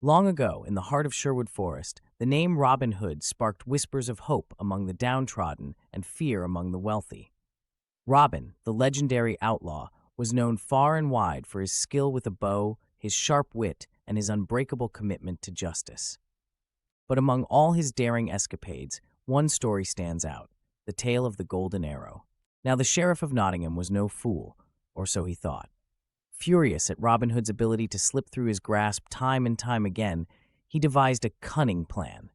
Long ago, in the heart of Sherwood Forest, the name Robin Hood sparked whispers of hope among the downtrodden and fear among the wealthy. Robin, the legendary outlaw, was known far and wide for his skill with a bow, his sharp wit, and his unbreakable commitment to justice. But among all his daring escapades, one story stands out: the tale of the Golden Arrow. Now, the Sheriff of Nottingham was no fool, or so he thought. Furious at Robin Hood's ability to slip through his grasp time and time again, he devised a cunning plan.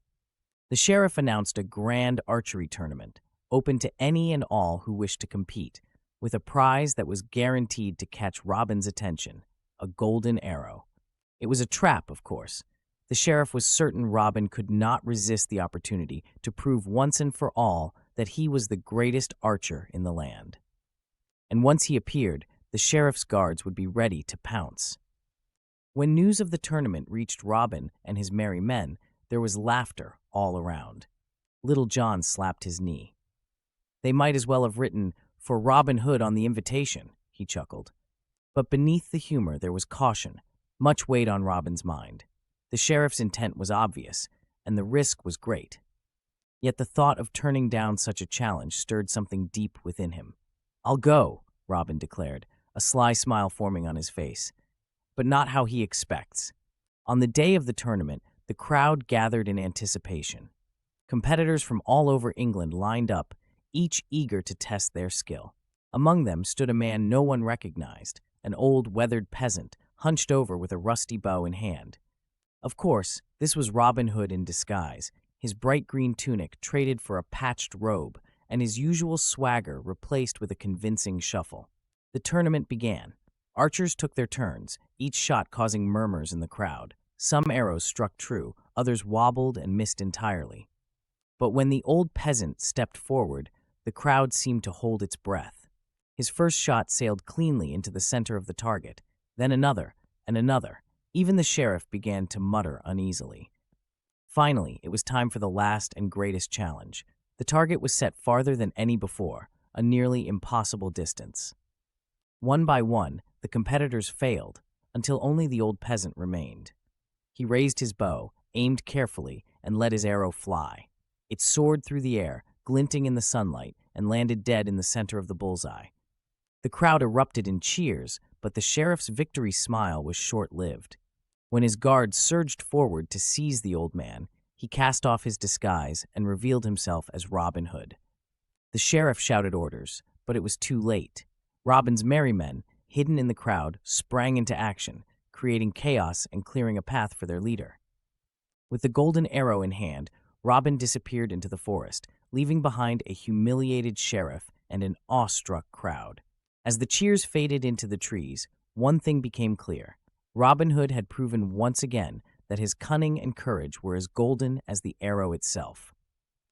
The sheriff announced a grand archery tournament, open to any and all who wished to compete, with a prize that was guaranteed to catch Robin's attention: a golden arrow. It was a trap, of course. The sheriff was certain Robin could not resist the opportunity to prove once and for all that he was the greatest archer in the land. And once he appeared, the sheriff's guards would be ready to pounce. When news of the tournament reached Robin and his merry men, there was laughter all around. Little John slapped his knee. They might as well have written, "For Robin Hood" on the invitation, he chuckled. But beneath the humor there was caution, much weighed on Robin's mind. The sheriff's intent was obvious, and the risk was great. Yet the thought of turning down such a challenge stirred something deep within him. "I'll go," Robin declared, a sly smile forming on his face. But not how he expects. On the day of the tournament, the crowd gathered in anticipation. Competitors from all over England lined up, each eager to test their skill. Among them stood a man no one recognized, an old, weathered peasant, hunched over with a rusty bow in hand. Of course, this was Robin Hood in disguise, his bright green tunic traded for a patched robe, and his usual swagger replaced with a convincing shuffle. The tournament began. Archers took their turns, each shot causing murmurs in the crowd. Some arrows struck true, others wobbled and missed entirely. But when the old peasant stepped forward, the crowd seemed to hold its breath. His first shot sailed cleanly into the center of the target, then another, and another. Even the sheriff began to mutter uneasily. Finally, it was time for the last and greatest challenge. The target was set farther than any before, a nearly impossible distance. One by one, the competitors failed, until only the old peasant remained. He raised his bow, aimed carefully, and let his arrow fly. It soared through the air, glinting in the sunlight, and landed dead in the center of the bullseye. The crowd erupted in cheers, but the sheriff's victory smile was short-lived. When his guards surged forward to seize the old man, he cast off his disguise and revealed himself as Robin Hood. The sheriff shouted orders, but it was too late. Robin's merry men, hidden in the crowd, sprang into action, creating chaos and clearing a path for their leader. With the golden arrow in hand, Robin disappeared into the forest, leaving behind a humiliated sheriff and an awestruck crowd. As the cheers faded into the trees, one thing became clear. Robin Hood had proven once again that his cunning and courage were as golden as the arrow itself.